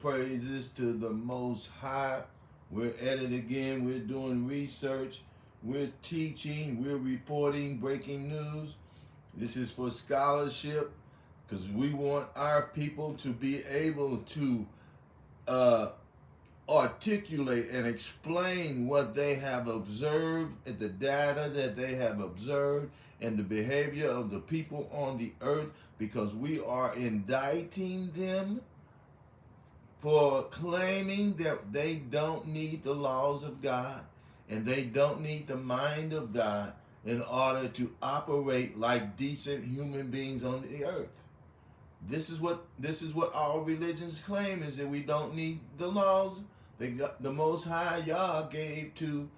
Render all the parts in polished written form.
praises to the Most High. We're at it again. We're doing research. We're teaching. We're reporting breaking news. This is for scholarship because we want our people to be able to articulate and explain what they have observed, the data that they have observed, and the behavior of the people on the earth, because we are indicting them for claiming that they don't need the laws of God and they don't need the mind of God in order to operate like decent human beings on the earth. This is what all religions claim, is that we don't need the laws. The Most High YAH gave to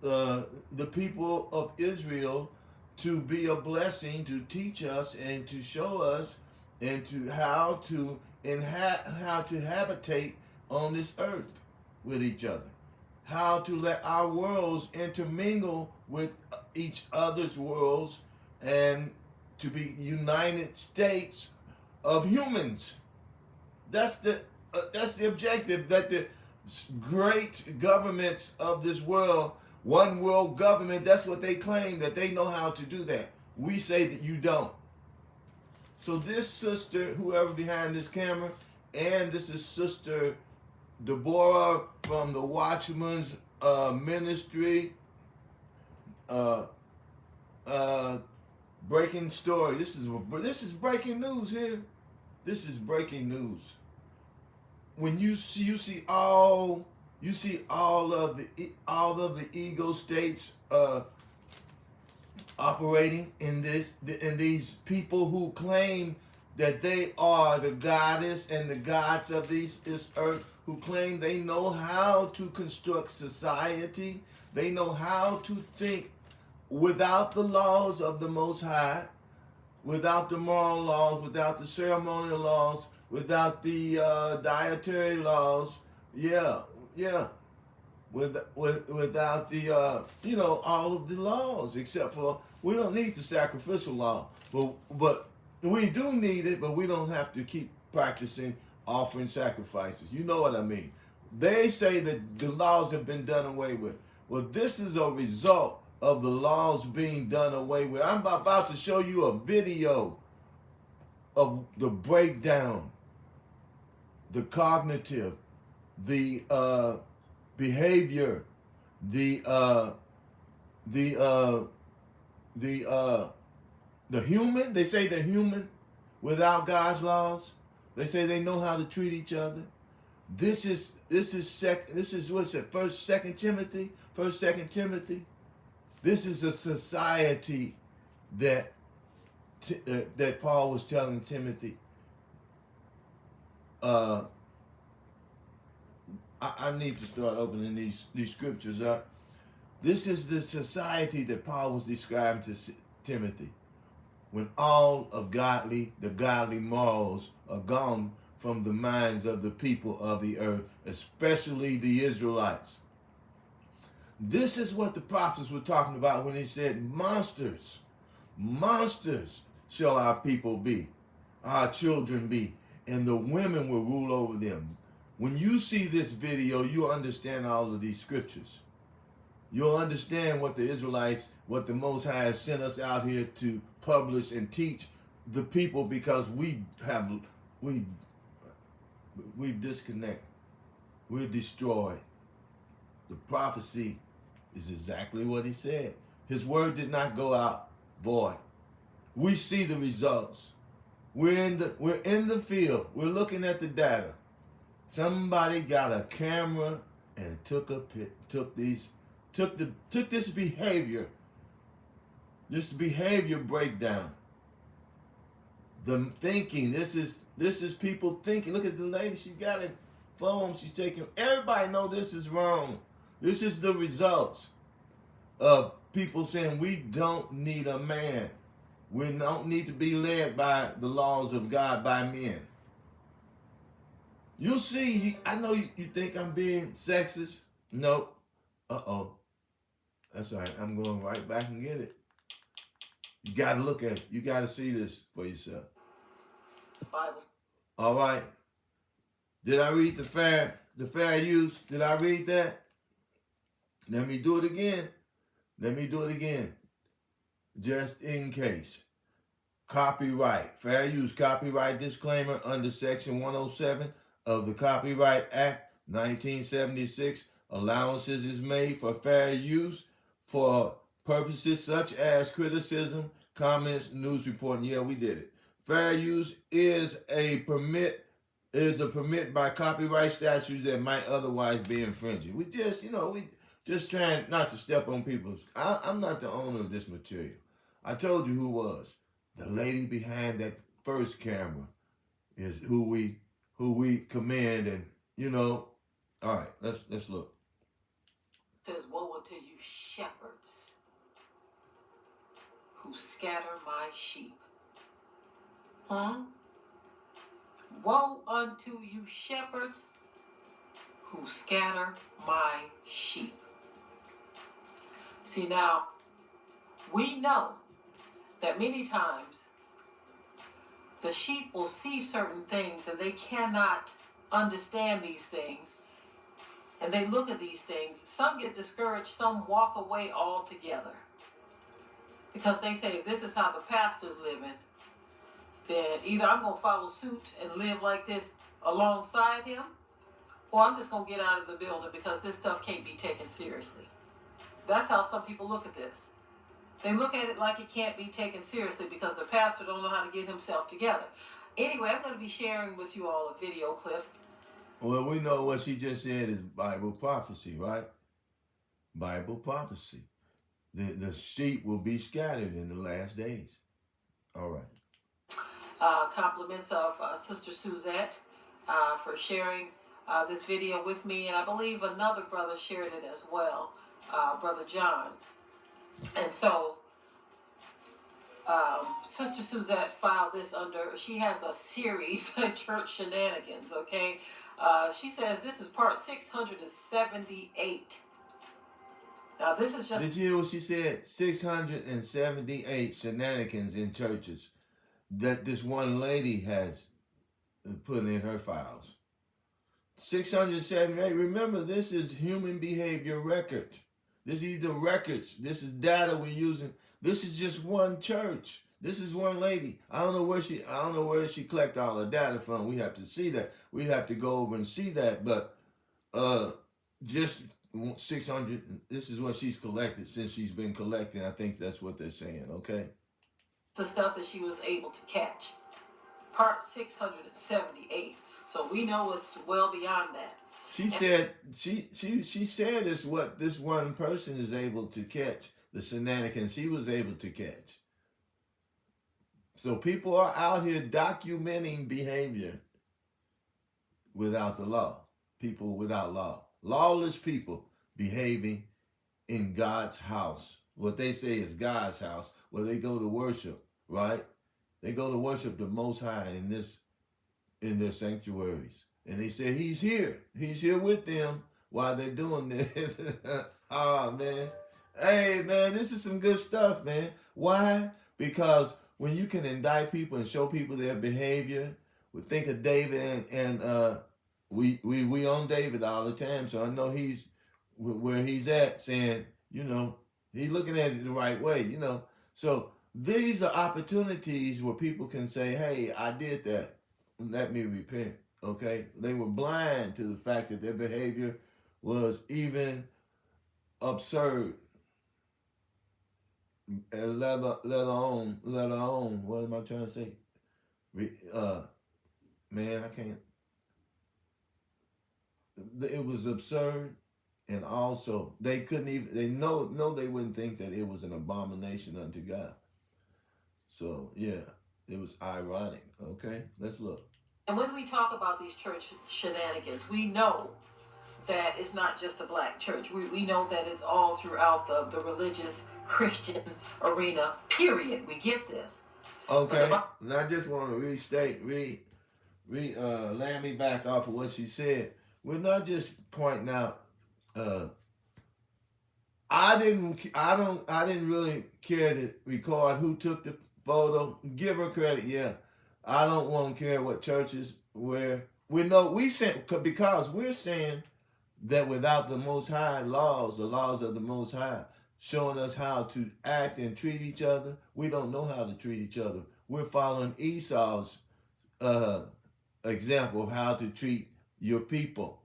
the people of Israel to be a blessing, to teach us and to show us and to how to habitate on this earth with each other, how to let our worlds intermingle with each other's worlds, and to be United States of humans. That's the objective that the great governments of this world, one world government, that's what they claim, that they know how to do that. We say that you don't. So this sister, whoever behind this camera, and this is Sister Deborah from the Watchman's Ministry, breaking story. This is breaking news here. This is breaking news. When you see all of the ego states operating in these people who claim that they are the goddess and the gods of this earth, who claim they know how to construct society, they know how to think without the laws of the Most High, without the moral laws, without the ceremonial laws, without the dietary laws, without the all of the laws, except for we don't need the sacrificial law, but we do need it, but we don't have to keep practicing offering sacrifices. You know what I mean? They say that the laws have been done away with. Well, this is a result of the laws being done away with. I'm about to show you a video of the breakdown, the cognitive, the behavior, the human. They say they're human without God's laws. They say they know how to treat each other. This is what's it? Second Timothy. This is a society that Paul was telling Timothy. I need to start opening these scriptures up. This is the society that Paul was describing to Timothy, when all of the godly morals are gone from the minds of the people of the earth, especially the Israelites. This is what the prophets were talking about when they said, monsters shall our people be, our children be, and the women will rule over them. When you see this video, you'll understand all of these scriptures. You'll understand what the Israelites, what the Most High has sent us out here to publish and teach the people, because we've disconnected. We're destroyed. The prophecy is exactly what he said. His word did not go out void. We see the results. We're in the field. We're looking at the data. Somebody got a camera and took this behavior breakdown. The thinking. This is people thinking. Look at the lady. She got a phone. She's taking. Everybody know this is wrong. This is the results of people saying we don't need a man. We don't need to be led by the laws of God by men. You'll see. I know you think I'm being sexist. Nope. Uh-oh. That's all right. I'm going right back and get it. You got to look at it. You got to see this for yourself. All right. Did I read the fair use? Did I read that? Let me do it again. Let me do it again. Just in case. Copyright. Fair use copyright disclaimer under Section 107 of the Copyright Act 1976. Allowances is made for fair use for purposes such as criticism, comments, news reporting. Yeah, we did it. Fair use is a permit by copyright statutes that might otherwise be infringing. We just trying not to step on people's. I'm not the owner of this material. I told you who was. The lady behind that first camera is who we commend, and all right, let's look. It says, woe unto you shepherds who scatter my sheep. Woe unto you shepherds who scatter my sheep. See, now, we know that many times the sheep will see certain things and they cannot understand these things. And they look at these things. Some get discouraged, some walk away altogether. Because they say, if this is how the pastor's living, then either I'm going to follow suit and live like this alongside him, or I'm just going to get out of the building because this stuff can't be taken seriously. That's how some people look at this. They look at it like it can't be taken seriously because the pastor don't know how to get himself together. Anyway, I'm going to be sharing with you all a video clip. Well, we know what she just said is Bible prophecy, right? Bible prophecy. The sheep will be scattered in the last days. All right. Compliments of Sister Suzette for sharing this video with me. And I believe another brother shared it as well, Brother John. And so, Sister Suzette filed this under, she has a series, Church Shenanigans, okay? She says this is part 678. Now, this is just... Did you hear what she said? 678 shenanigans in churches that this one lady has put in her files. 678. Remember, this is human behavior record. This is the records. This is data we're using. This is just one church. This is one lady. I don't know where she collect all the data from. We have to see that. We'd have to go over and see that. But just 600. This is what she's collected since she's been collecting. I think that's what they're saying. Okay. The stuff that she was able to catch. Part 678. So we know it's well beyond that. She said is what this one person is able to catch. The shenanigans she was able to catch. So people are out here documenting behavior without the law. People without law. Lawless people behaving in God's house. What they say is God's house, where they go to worship, right? They go to worship the Most High in their sanctuaries. And they say, he's here. He's here with them while they're doing this. Oh, man. Hey, man, this is some good stuff, man. Why? Because when you can indict people and show people their behavior, we think of David and we own David all the time. So I know he's where he's at saying, he's looking at it the right way, So these are opportunities where people can say, hey, I did that. Let me repent. Okay, they were blind to the fact that their behavior was even absurd. Let alone, what am I trying to say? Man, I can't. It was absurd, and also they couldn't even. They they wouldn't think that it was an abomination unto God. So yeah, it was ironic. Okay, let's look. And when we talk about these church shenanigans, we know that it's not just a black church. We know that it's all throughout the religious Christian arena, period. We get this. Okay. And I just want to restate, land me back off of what she said. We're not just pointing out, I didn't really care to record who took the photo. Give her credit, yeah. I don't want to care what churches, where, We know we saying because we're saying that without the Most High laws, the laws of the Most High, showing us how to act and treat each other, we don't know how to treat each other. We're following Esau's uh, example of how to treat your people.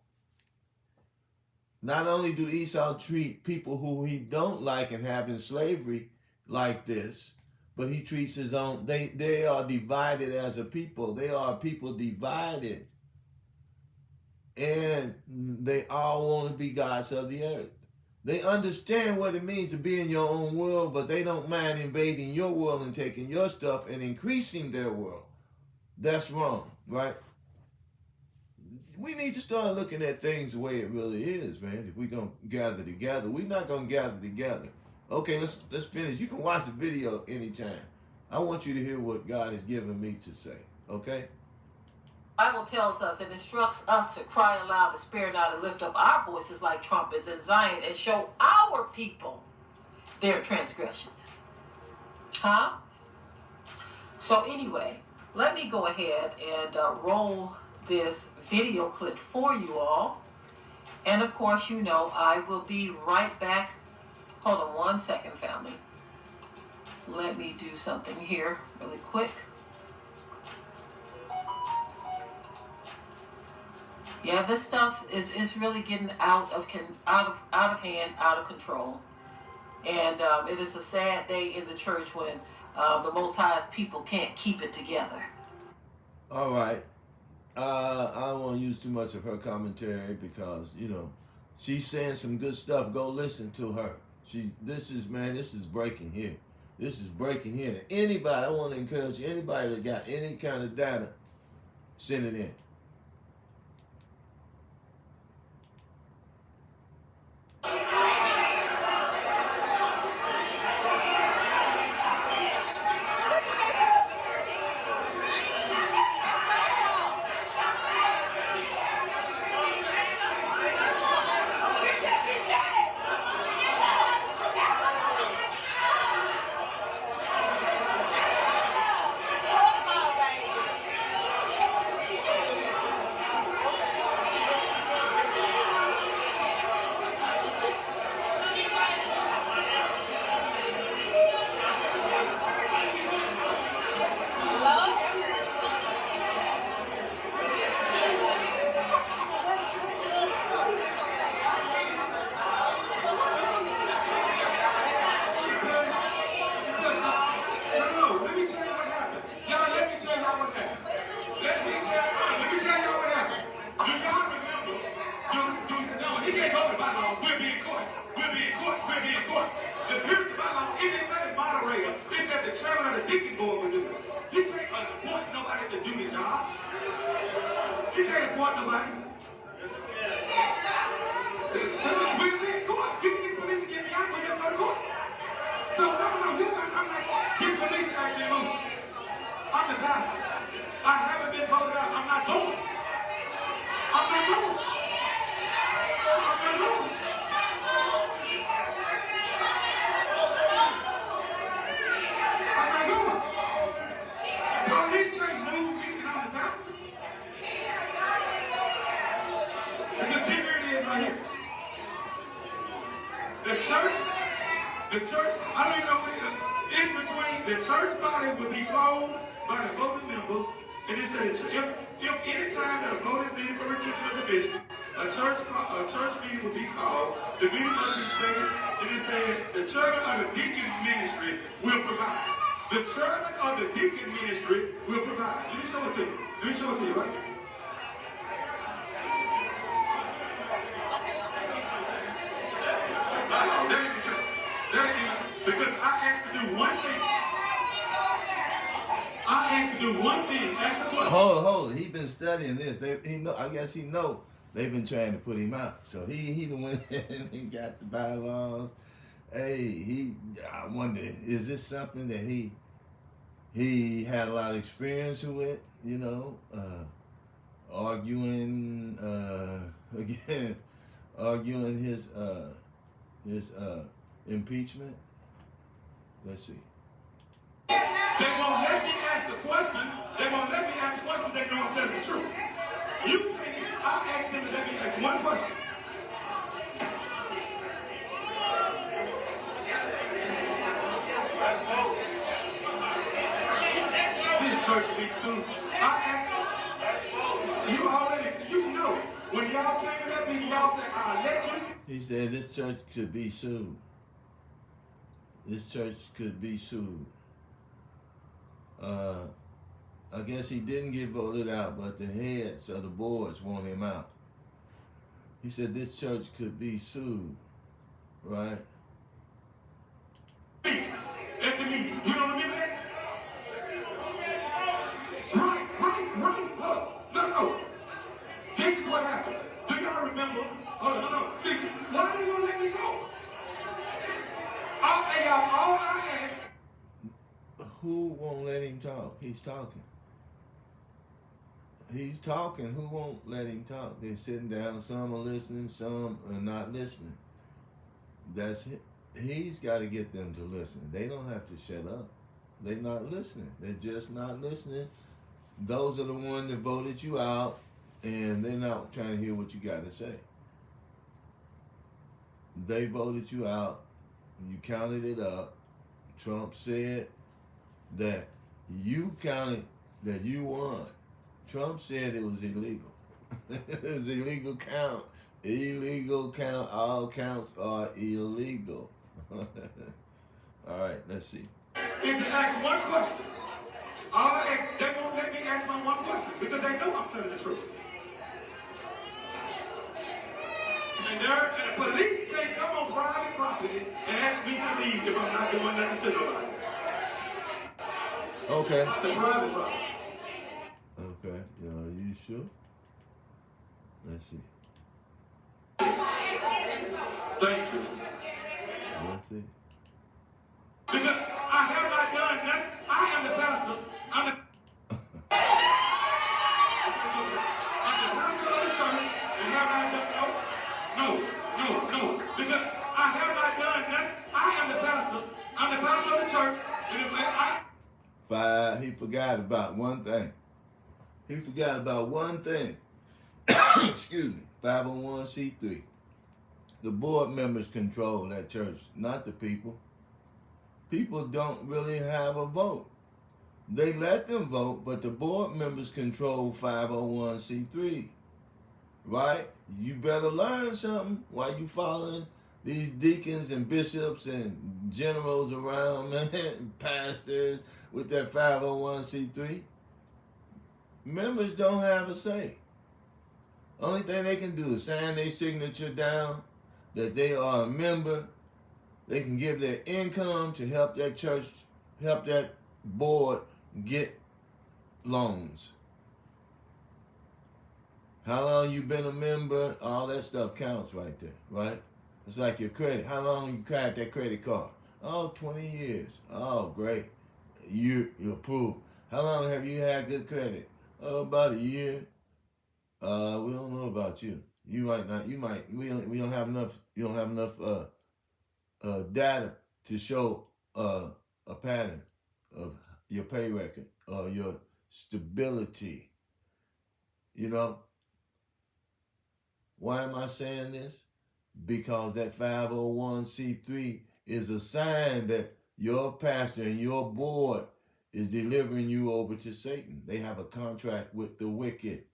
Not only do Esau treat people who he don't like and have in slavery like this, but he treats his own. They are divided as a people. They are a people divided, and they all want to be gods of the earth. They understand what it means to be in your own world, but they don't mind invading your world and taking your stuff and increasing their world. That's wrong, right? We need to start looking at things the way it really is, man. If we're gonna gather together, we're not gonna gather together. Okay, let's finish. You can watch the video anytime. I want you to hear what God has given me to say. Okay? The Bible tells us and instructs us to cry aloud and spare not, and lift up our voices like trumpets in Zion and show our people their transgressions. Huh? So anyway, let me go ahead and roll this video clip for you all. And of course, you know, I will be right back. Hold on one second, family. Let me do something here really quick. Yeah, this stuff is really getting out of hand, out of control. And it is a sad day in the church when the Most High's people can't keep it together. All right. I don't want to use too much of her commentary because, you know, she's saying some good stuff. Go listen to her. This is breaking here. This is breaking here. Anybody, I want to encourage you, anybody that got any kind of data, send it in. The church, I don't even know what it is. It's between the church body would be closed by the voting members. And it says if any time that a vote is needed for retention of the bishop, a church meeting would be called. The meeting must be stated. And it says the chairman of the deacon ministry will provide. The chairman of the deacon ministry will provide. Let me show it to you. Let me show it to you right here. Because I asked to do one thing. I asked to do one thing. Ask the question. Hold it. He been studying this. I guess he know they've been trying to put him out. So he went and he got the bylaws. Hey, I wonder, is this something that he had a lot of experience with? You know, arguing his impeachment. Let's see. They won't let me ask the question. They won't let me ask the question. They know I'm telling the truth. You can't. I asked him to let me ask one question. This church be soon. I asked you already. You know when y'all came to that meeting, y'all said, "I'll let you." He said this church could be sued. This church could be sued. I guess he didn't get voted out, but the heads of the boards want him out. He said this church could be sued, right? At the meeting, you don't remember that? Right. Hold on. No. This is what happened. Do y'all remember? Hold on, no. See, why they gonna let me talk? All I asked. Who won't let him talk? He's talking. He's talking. Who won't let him talk? They're sitting down. Some are listening. Some are not listening. That's it. He's got to get them to listen. They don't have to shut up. They're not listening. They're just not listening. Those are the ones that voted you out, and they're not trying to hear what you got to say. They voted you out. You counted it up. Trump said that you counted that you won. Trump said it was illegal. It was illegal count. Illegal count. All counts are illegal. All right, let's see. Is to ask one question. All I ask, they won't let me ask my one question because they know I'm telling the truth. And the police can't come on private property and ask me to leave if I'm not doing nothing to nobody. Okay. It's a private property. Okay. Are you sure? Let's see. Thank you. Let's see. Because I have not done nothing. I am the pastor. I'm the pastor of the church. And have I done no. Because I have not done nothing. I am the pastor. I'm the pastor of the church. And if He forgot about one thing. Excuse me. 501c3. The board members control that church, not the people. People don't really have a vote. They let them vote, but the board members control 501c3. Right? You better learn something while you following these deacons and bishops and generals around, man, pastors with that 501c3. Members don't have a say. Only thing they can do is sign their signature down that they are a member. They can give their income to help that church, help that board get loans. How long you been a member, all that stuff counts right there, right? It's like your credit. How long you had that credit card? Oh, 20 years. Oh, great. You're approved. How long have you had good credit? Oh, about a year. We don't know about you. You might not. You might. We don't have enough. You don't have enough data to show a pattern of your pay record or your stability. You know. Why am I saying this? Because that 501c3 is a sign that your pastor and your board is delivering you over to Satan. They have a contract with the wicked.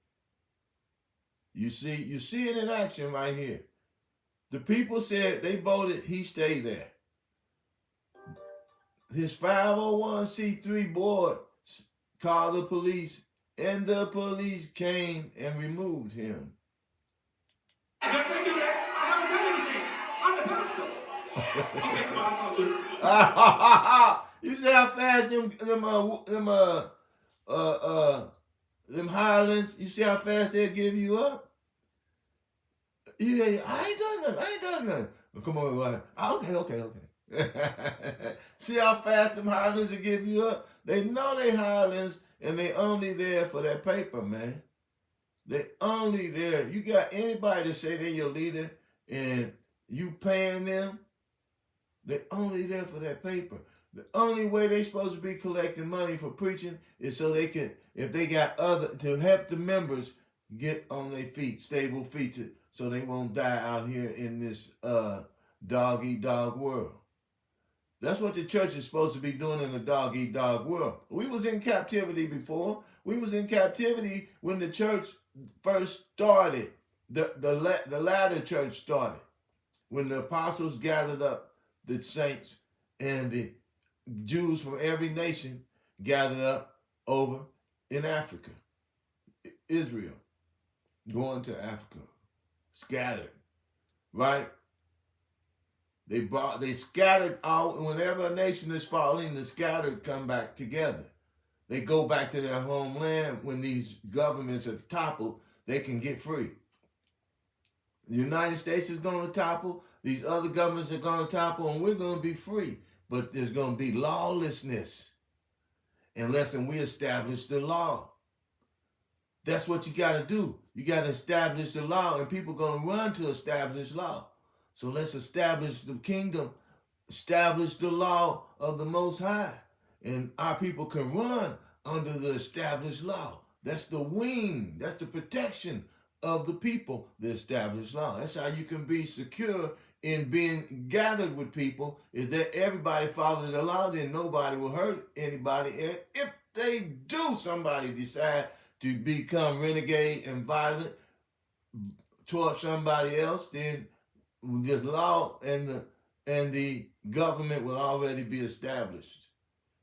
You see it in action right here. The people said they voted, he stayed there. His 501c3 board called the police, and the police came and removed him. I can't do that. I haven't done anything. I'm the pastor. Okay, come on, I'll talk to you. You see how fast them hirelings, you see how fast they'll give you up? Yeah, I ain't done nothing. Well, come on, okay. See how fast them hirelings will give you up? They know they hirelings and they only there for that paper, man. They only there. You got anybody to say they're your leader and you paying them? They're only there for that paper. The only way they supposed to be collecting money for preaching is so they can, if they got other, to help the members get on their feet, stable feet, so they won't die out here in this dog-eat-dog world. That's what the church is supposed to be doing in the dog-eat-dog world. We was in captivity before. We was in captivity when the church first started. The latter church started. When the apostles gathered up the saints and the Jews from every nation gathered up over in Africa. Israel, going to Africa, scattered, right? They scattered out. Whenever a nation is falling, the scattered come back together. They go back to their homeland. When these governments have toppled, they can get free. The United States is going to topple. These other governments are going to topple, and we're going to be free. But there's going to be lawlessness unless we establish the law. That's what you got to do. You got to establish the law, and people are going to run to establish law. So let's establish the kingdom, establish the law of the Most High, and our people can run under the established law. That's the wing. That's the protection of the people, the established law. That's how you can be secure in being gathered with people, is that everybody follows the law, then nobody will hurt anybody. And if they do, somebody decide to become renegade and violent towards somebody else, then the law and the government will already be established.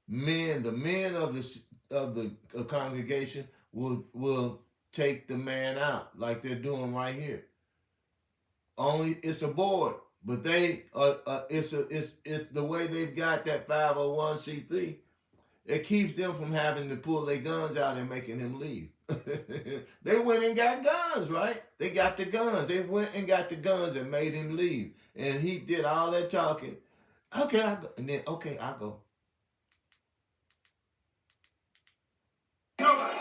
The men of the congregation will take the man out, like they're doing right here. Only it's a board, but it's the way they've got that 501c3. It keeps them from having to pull their guns out and making them leave. They went and got guns, right? They got the guns. They went and got the guns and made him leave. And he did all that talking. Okay, I go. And then, okay, I go. Nobody.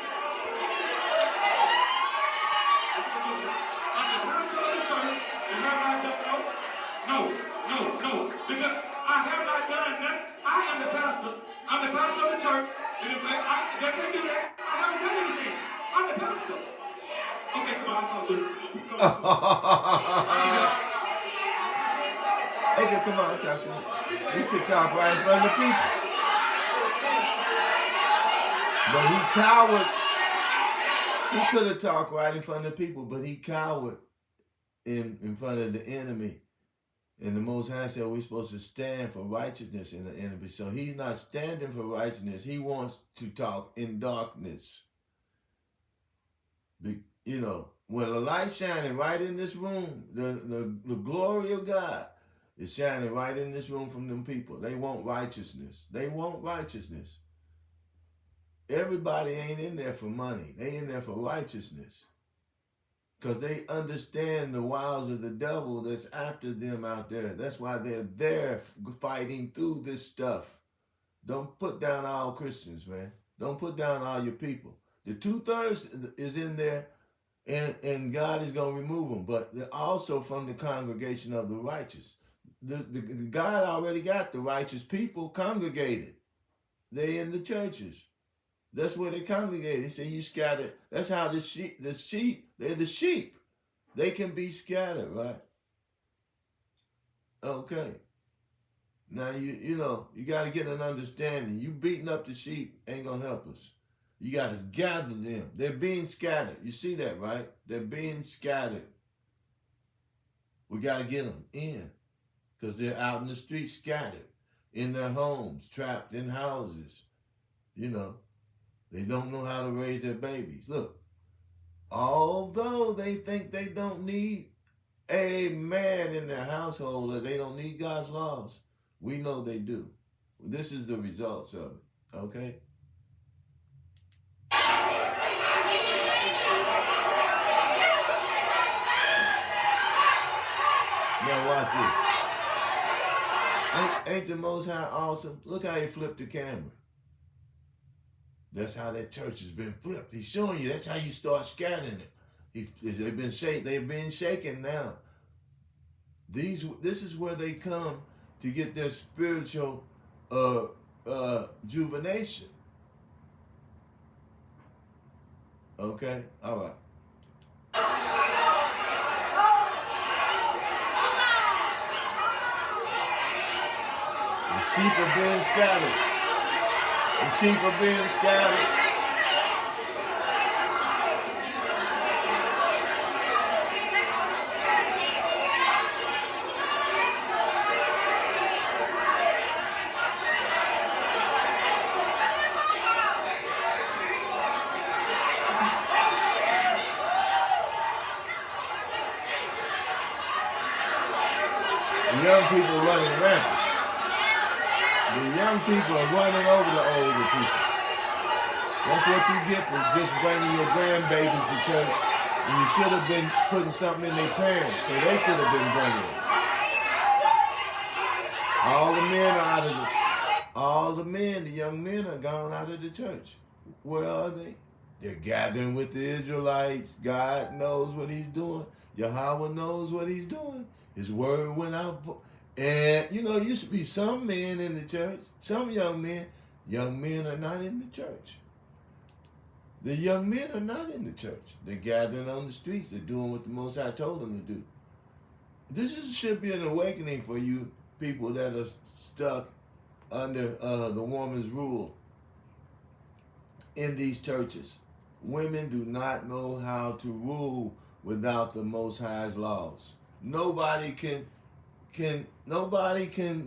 I'm the pastor of the church, and have I done no. Because I have not done nothing. I am the pastor. I'm the pastor of the church. And if they can't do that, I haven't done anything. I'm the pastor. Okay, come on, I'll talk to you. Okay, come on, talk to me. You could talk right in front of the people. But he cowered. He could have talked right in front of the people, but he cowered in front of the enemy. And the Most High said we're supposed to stand for righteousness in the enemy. So he's not standing for righteousness. He wants to talk in darkness. You know, when the light shining right in this room, the glory of God is shining right in this room from them people. They want righteousness. They want righteousness. Everybody ain't in there for money. They in there for righteousness. Because they understand the wiles of the devil that's after them out there. That's why they're there fighting through this stuff. Don't put down all Christians, man. Don't put down all your people. The 2/3 is in there, and God is going to remove them. But also from the congregation of the righteous. God already got the righteous people congregated. They in the churches. That's where they congregate. They say you scattered. That's how the sheep, they're the sheep. They can be scattered, right? Okay. Now, you know, you got to get an understanding. You beating up the sheep ain't going to help us. You got to gather them. They're being scattered. You see that, right? They're being scattered. We got to get them in because they're out in the streets scattered, in their homes, trapped in houses, you know. They don't know how to raise their babies. Look, although they think they don't need a man in their household or they don't need God's laws, we know they do. This is the results of it, okay? Now watch this. Ain't the Most High awesome? Look how he flipped the camera. That's how that church has been flipped. He's showing you that's how you start scattering it. They've been shaken now. This is where they come to get their spiritual juvenation. Okay? All right. sheep are being scattered. The sheep are being scattered. The young people running rampant. The young people are running over the older people. That's what you get for just bringing your grandbabies to church. And you should have been putting something in their parents so they could have been bringing it. All the men are out of the young men are gone out of the church. Where are they? They're gathering with the Israelites. God knows what he's doing. Yahweh knows what he's doing. His word went out. And, used to be some men in the church, some young men. Young men are not in the church. The young men are not in the church. They're gathering on the streets. They're doing what the Most High told them to do. Should be an awakening for you people that are stuck under the woman's rule in these churches. Women do not know how to rule without the Most High's laws. Nobody can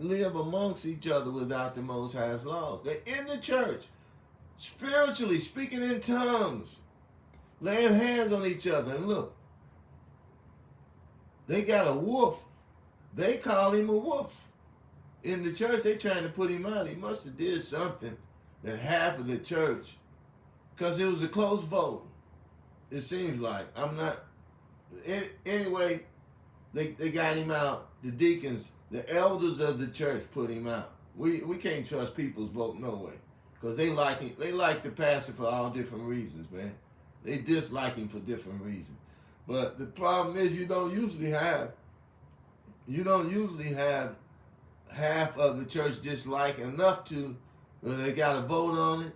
live amongst each other without the Most High's laws. They're in the church, spiritually speaking in tongues, laying hands on each other. And look, they got a wolf. They call him a wolf. In the church, they trying to put him out. He must have did something that half of the church, because it was a close vote. It seems like. Anyway, they got him out. The deacons, the elders of the church put him out. We can't trust people's vote no way. Because they like him. They like the pastor for all different reasons, man. They dislike him for different reasons. But the problem is you don't usually have half of the church dislike enough to where they got to vote on it,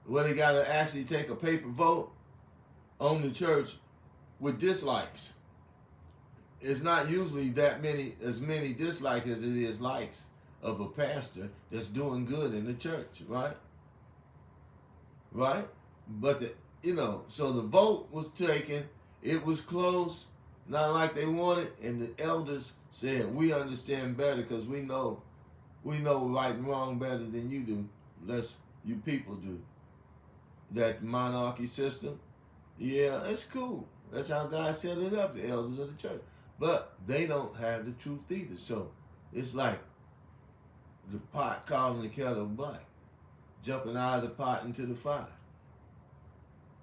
where they got to actually take a paper vote on the church with dislikes. It's not usually as many dislikes as it is likes of a pastor that's doing good in the church, right? Right? But so the vote was taken. It was close, not like they wanted, and the elders said, "We understand better because we know right and wrong better than you do, less you people do." That monarchy system, yeah, it's cool. That's how God set it up, the elders of the church. But they don't have the truth either. So it's like the pot calling the kettle black, jumping out of the pot into the fire.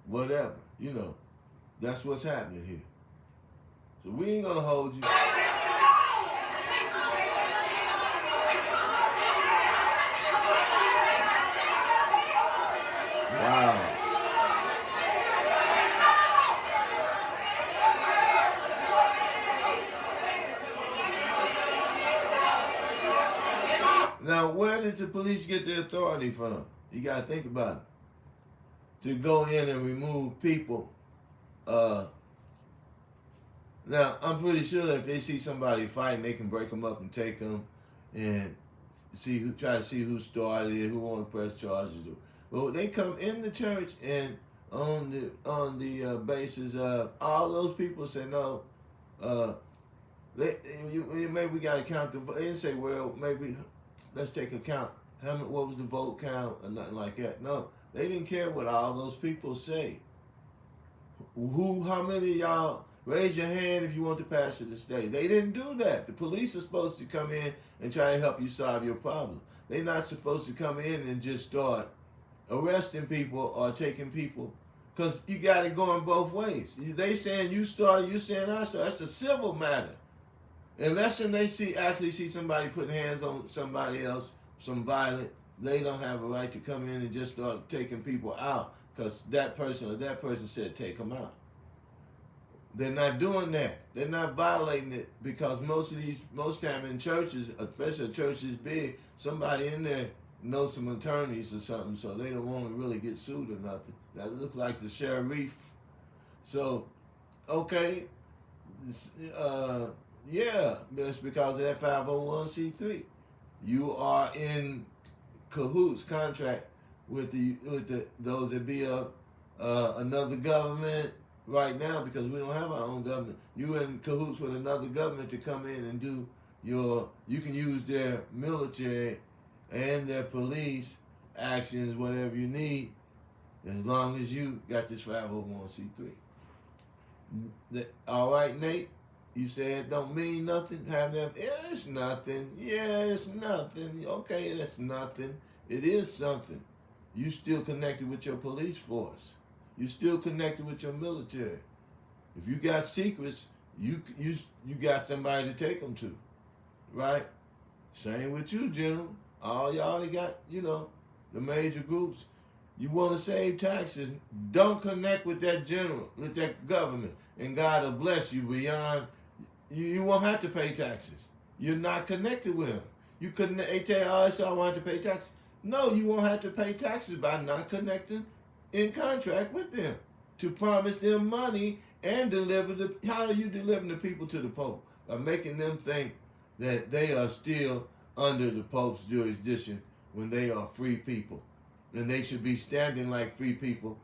Whatever, that's what's happening here. So we ain't gonna hold you. Wow. Now, where did the police get their authority from? You got to think about it. To go in and remove people. Now, I'm pretty sure that if they see somebody fighting, they can break them up and take them and try to see who started it, who want to press charges. But they come in the church and on the basis of all those people say no. Maybe we got to count the vote. They didn't say, well, maybe let's take account. What was the vote count or nothing like that? No, they didn't care what all those people say. How many of y'all raise your hand if you want the pastor to stay? They didn't do that. The police are supposed to come in and try to help you solve your problem. They're not supposed to come in and just start arresting people or taking people, because you got it going both ways. They saying you started, you saying I started. That's a civil matter. Unless they actually see somebody putting hands on somebody else, some violent, they don't have a right to come in and just start taking people out because that person said take them out. They're not doing that. They're not violating it, because most time in churches, especially churches big, somebody in there knows some attorneys or something, so they don't want to really get sued or nothing. That looks like the sheriff. So, okay, yeah, it's because of that 501c3. You are in cahoots, contract with those that be another government right now, because we don't have our own government. You in cahoots with another government to come in and do you can use their military and their police actions, whatever you need, as long as you got this 501c3. All right, Nate? You say it don't mean nothing? Yeah, it's nothing. Yeah, it's nothing. Okay, it's nothing. It is something. You still connected with your police force. You still connected with your military. If you got secrets, you got somebody to take them to, right? Same with you, General. All y'all that got, the major groups. You want to save taxes, don't connect with that general, with that government, and God will bless you beyond. You won't have to pay taxes. You're not connected with them. You couldn't. They tell you, oh, so I want to pay taxes. No, you won't have to pay taxes by not connecting in contract with them to promise them money and deliver how are you delivering the people to the Pope? By making them think that they are still under the Pope's jurisdiction when they are free people. And they should be standing like free people.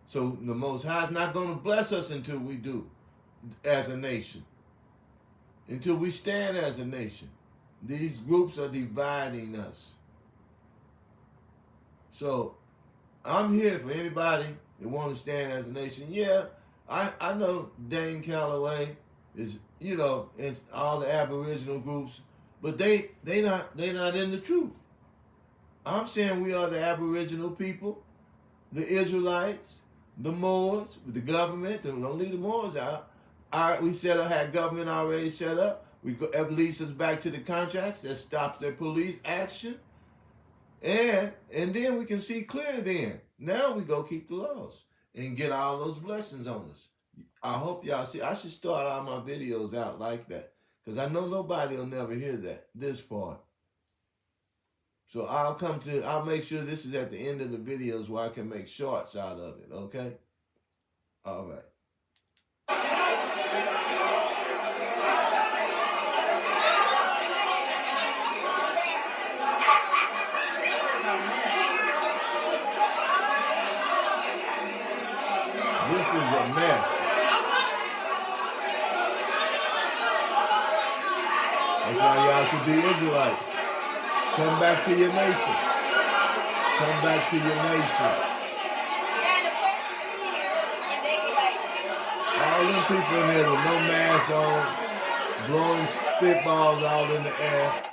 So the Most High is not going to bless us until we do as a nation. Until we stand as a nation. These groups are dividing us. So I'm here for anybody that want to stand as a nation. Yeah, I know Dane Calloway is, and all the Aboriginal groups, but they not in the truth. I'm saying we are the Aboriginal people, the Israelites, the Moors, with the government. Don't leave the Moors out. We had government already set up. That leads us back to the contracts that stops their police action. And then we can see clear then. Now we go keep the laws and get all those blessings on us. I hope y'all see. I should start all my videos out like that, because I know nobody will never hear this part. So I'll make sure this is at the end of the videos where I can make shorts out of it, okay? All right. This is a mess. That's why y'all should be Israelites. Come back to your nation. Come back to your nation. All them people in there with no mask on, blowing spitballs out in the air.